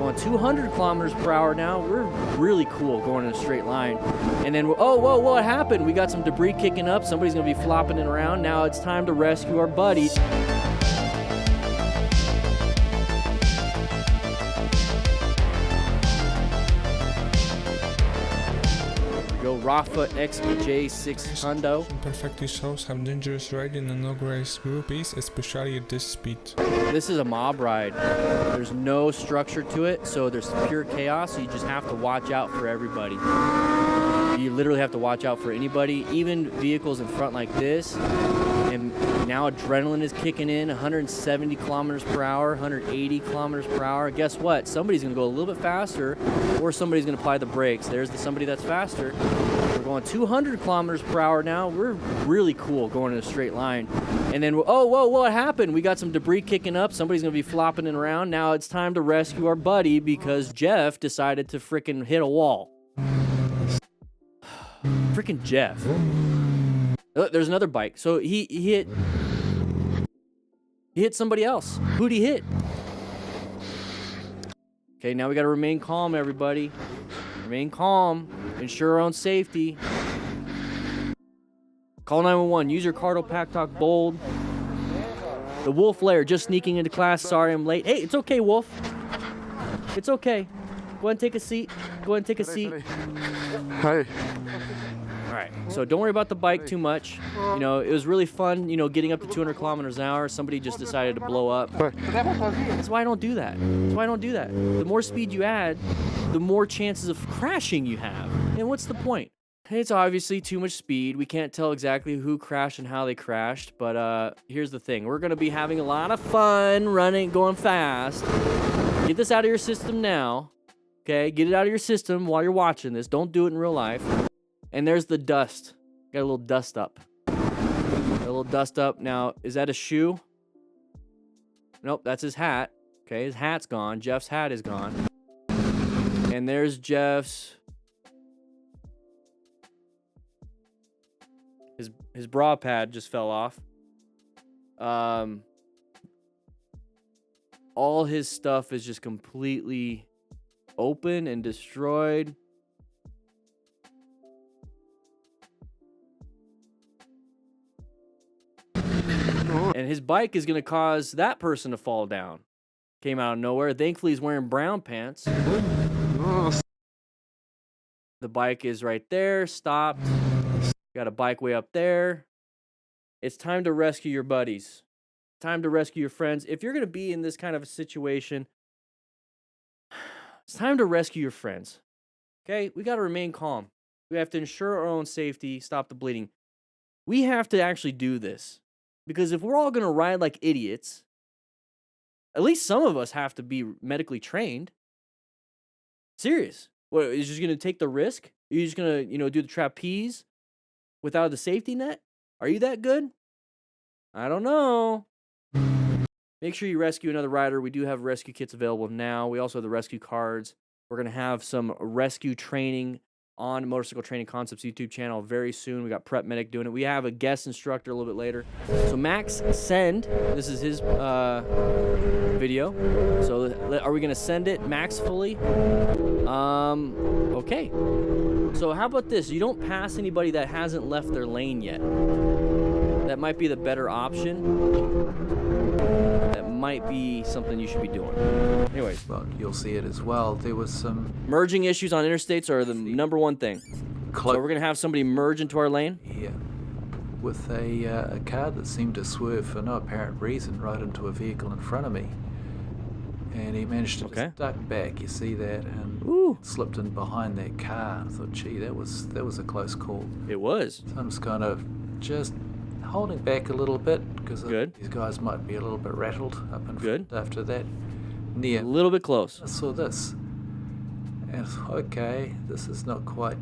going 200 kilometers per hour now. We're really cool going in a straight line. And then, oh, whoa, what happened? We got some debris kicking up. Somebody's going to be flopping it around. Now it's time to rescue our buddy. Go Rafa XJ6 Hundo. Perfectly shows how dangerous riding a no-race group is, especially at this speed. This is a mob ride. There's no structure to it, so there's pure chaos, so you just have to watch out for everybody. You literally have to watch out for anybody, even vehicles in front like this. And now adrenaline is kicking in, 170 kilometers per hour, 180 kilometers per hour. Guess what? Somebody's going to go a little bit faster, or somebody's going to apply the brakes. There's somebody that's faster. We're going 200 kilometers per hour now. We're really cool going in a straight line. And then, oh, whoa, what happened? We got some debris kicking up. Somebody's going to be flopping it around. Now it's time to rescue our buddy because Jeff decided to freaking hit a wall. Freaking Jeff. Oh, there's another bike. So he hit somebody else. Who'd he hit? Okay, now we got to remain calm, everybody. Remain calm. Ensure our own safety. Call 911. Use your Cardo Pack Talk Bold. The Wolf Lair just sneaking into class. Sorry I'm late. Hey, it's okay, Wolf. It's okay. Go ahead and take a seat. Go ahead and take a seat. Hey. All right, so don't worry about the bike too much. You know, it was really fun, you know, getting up to 200 kilometers an hour. Somebody just decided to blow up. That's why I don't do that. That's why I don't do that. The more speed you add, the more chances of crashing you have. And what's the point? It's obviously too much speed. We can't tell exactly who crashed and how they crashed. But here's the thing. We're going to be having a lot of fun running, going fast. Get this out of your system now. Okay, get it out of your system while you're watching this. Don't do it in real life. And there's the dust. Got a little dust up. Now, is that a shoe? Nope, that's his hat. Okay, his hat's gone. Jeff's hat is gone. And there's Jeff's... His bra pad just fell off. All his stuff is just completely open and destroyed. And his bike is going to cause that person to fall down. Came out of nowhere. Thankfully, he's wearing brown pants. The bike is right there. Stopped. Got a bike way up there. It's time to rescue your buddies. Time to rescue your friends. If you're going to be in this kind of a situation, it's time to rescue your friends. Okay? We got to remain calm. We have to ensure our own safety, stop the bleeding. We have to actually do this. Because if we're all going to ride like idiots, at least some of us have to be medically trained. Serious. What, is just going to take the risk? Are you just going to, do the trapeze without the safety net? Are you that good? I don't know. Make sure you rescue another rider. We do have rescue kits available now. We also have the rescue cards. We're going to have some rescue training on Motorcycle Training Concepts YouTube channel very soon. We got Prep Medic doing it. We have a guest instructor a little bit later. So Max Send, this is his video. So are we gonna send it Max fully? Okay. So how about this? You don't pass anybody that hasn't left their lane yet. That might be the better option. That might be something you should be doing. Anyways. Well, you'll see it as well. There was some... Merging issues on interstates are the number one thing. So we're going to have somebody merge into our lane? Yeah. With a car that seemed to swerve for no apparent reason right into a vehicle in front of me. And he managed to just duck back, you see that, and slipped in behind that car. I thought, gee, that was a close call. It was. So I'm just kind of just holding back a little bit because these guys might be a little bit rattled up in front after that. Near. A little bit close. I saw this. And okay, this is not quite...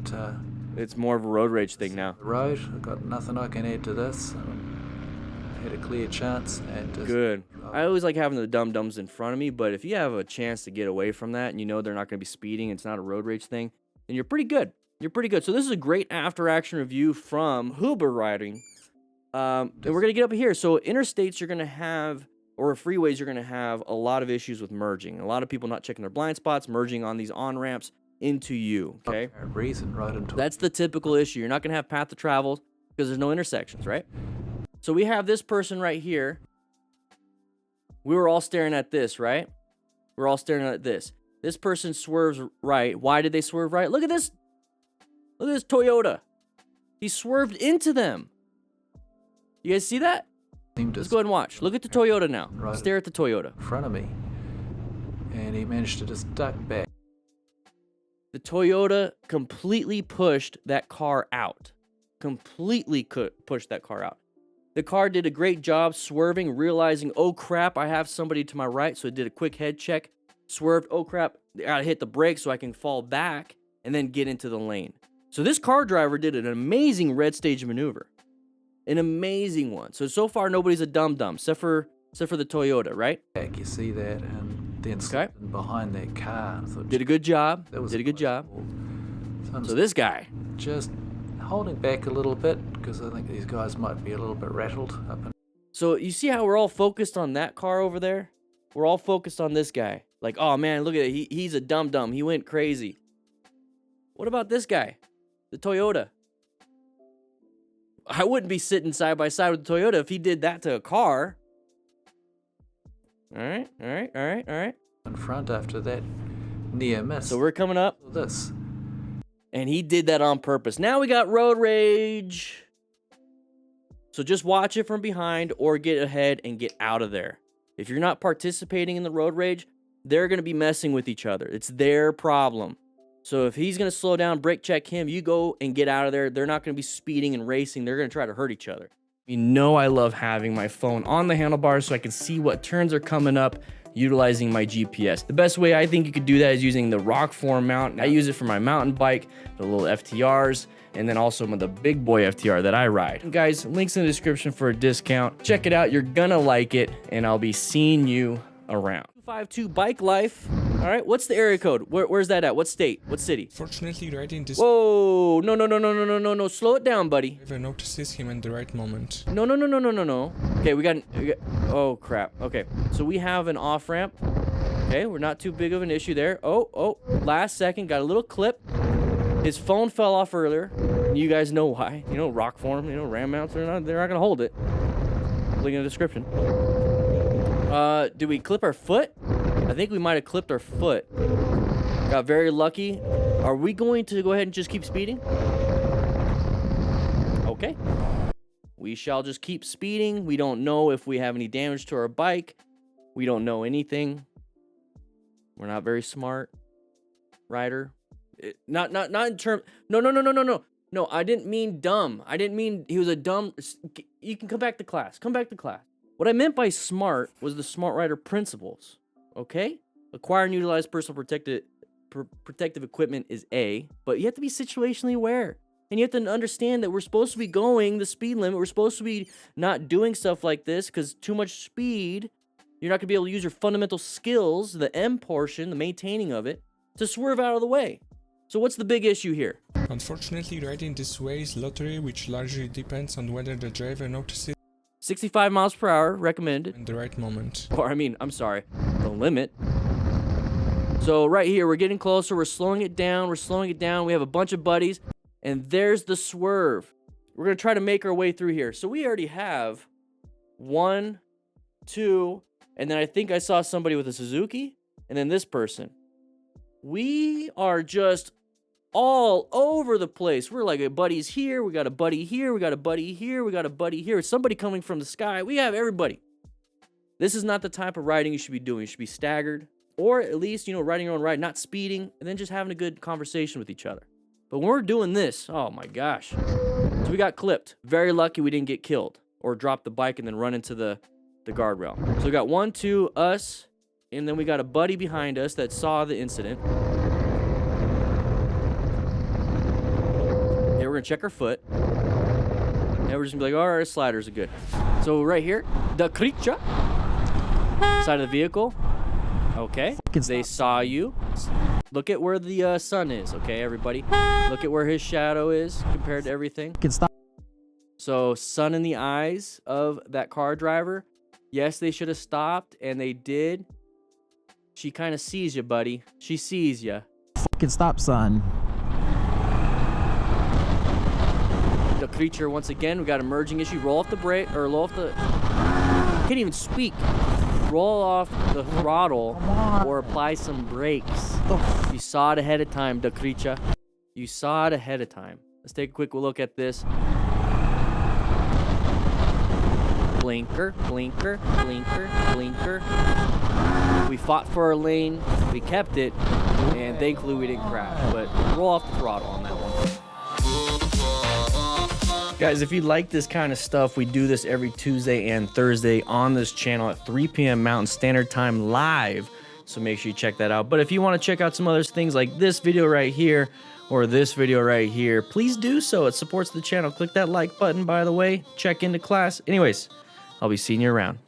it's more of a road rage thing now. Road. I've got nothing I can add to this. I had a clear chance. And just, good. I always like having the DumDums in front of me, but if you have a chance to get away from that and you know they're not going to be speeding, it's not a road rage thing, then you're pretty good. You're pretty good. So this is a great after-action review from Huber Riding. And we're going to get up here. So interstates, you're going to have... or freeways, you're going to have a lot of issues with merging. A lot of people not checking their blind spots, merging on these on-ramps into you, okay? Reason right into That's the typical issue. You're not going to have path to travel because there's no intersections, right? So we have this person right here. We were all staring at this, right? We're all staring at this. This person swerves right. Why did they swerve right? Look at this. Look at this Toyota. He swerved into them. You guys see that? Let's go ahead and watch. Look at the Toyota now. Right Stare at the Toyota. in front of me, and he managed to just duck back. The Toyota completely pushed that car out. Completely pushed that car out. The car did a great job swerving, realizing, oh crap, I have somebody to my right. So it did a quick head check, swerved, oh crap, I gotta hit the brakes so I can fall back and then get into the lane. So this car driver did an amazing red stage maneuver. An amazing one. So far nobody's a DumDum, except for the Toyota, right? Back, you see that, and then slipped in behind that car. So did a good job. That was did a good job. So this this guy just holding back a little bit because I think these guys might be a little bit rattled up in. So you see how we're all focused on that car over there? We're all focused on this guy. Like, oh man, look at it. He's a DumDum. He went crazy. What about this guy? The Toyota. I wouldn't be sitting side by side with the Toyota if he did that to a car. All right. In front after that near miss. So we're coming up. This. And he did that on purpose. Now we got road rage. So just watch it from behind or get ahead and get out of there. If you're not participating in the road rage, they're going to be messing with each other. It's their problem. So if he's going to slow down, brake check him, you go and get out of there. They're not going to be speeding and racing. They're going to try to hurt each other. You know I love having my phone on the handlebars so I can see what turns are coming up utilizing my GPS. The best way I think you could do that is using the ROKFORM mount. I use it for my mountain bike, the little FTRs, and then also the big boy FTR that I ride. And guys, links in the description for a discount. Check it out. You're gonna like it, and I'll be seeing you around. 252 Bike Life. All right, what's the area code? Where's that at? What state? What city? Fortunately, right in this. Whoa! No! Slow it down, buddy. Driver notices him at the right moment. No. Okay, we got. Oh crap. Okay, so we have an off ramp. Okay, we're not too big of an issue there. Oh! Last second, got a little clip. His phone fell off earlier. And you guys know why? You know, ROKFORM. You know, ram mounts. They're not gonna hold it. Link in the description. Did we clip our foot? I think we might have clipped our foot. Got very lucky. Are we going to go ahead and just keep speeding? Okay. We shall just keep speeding. We don't know if we have any damage to our bike. We don't know anything. We're not very smart. Rider. Not in term. No. No, I didn't mean dumb. I didn't mean he was a dumb. You can come back to class. Come back to class. What I meant by smart was the smart rider principles. Okay? Acquire and utilize personal protective equipment is A, but you have to be situationally aware. And you have to understand that we're supposed to be going the speed limit. We're supposed to be not doing stuff like this because too much speed, you're not going to be able to use your fundamental skills, the M portion, the maintaining of it, to swerve out of the way. So what's the big issue here? Unfortunately, riding this way is lottery, which largely depends on whether the driver notices 65 miles per hour recommended. in the right moment. Or, I'm sorry, the limit. So right here, we're getting closer. We're slowing it down. We have a bunch of buddies. And there's the swerve. We're going to try to make our way through here. So we already have 1, 2, and then I think I saw somebody with a Suzuki, and then this person. We are just all over the place. We're like, a buddy's here. We got a buddy here. We got a buddy here. We got a buddy here. Somebody coming from the sky. We have everybody. This is not the type of riding you should be doing. You should be staggered, or at least, riding your own ride, not speeding, and then just having a good conversation with each other. But when we're doing this, oh my gosh. So we got clipped. Very lucky we didn't get killed or drop the bike and then run into the guardrail. So we got 1, 2, us, and then we got a buddy behind us that saw the incident. Yeah, we're gonna check our foot. Yeah, we're just gonna be like, all right, sliders are good. So right here, the creature side of the vehicle. Okay, they saw you. Look at where the sun is, okay, everybody? Look at where his shadow is compared to everything. So sun in the eyes of that car driver. Yes, they should have stopped, and they did. She kind of sees you, buddy. She sees you. Fucking stop sign. The creature, once again, we got a merging issue. Roll off the brake, or roll off the... Can't even speak. Roll off the throttle or apply some brakes. You saw it ahead of time, the creature. You saw it ahead of time. Let's take a quick look at this. Blinker, blinker, blinker, blinker. We fought for our lane. We kept it. And thankfully we didn't crash. But roll off the throttle on that one. Guys, if you like this kind of stuff, we do this every Tuesday and Thursday on this channel at 3 p.m. Mountain Standard Time live. So make sure you check that out. But if you want to check out some other things like this video right here or this video right here, please do so. It supports the channel. Click that like button, by the way. Check into class. Anyways, I'll be seeing you around.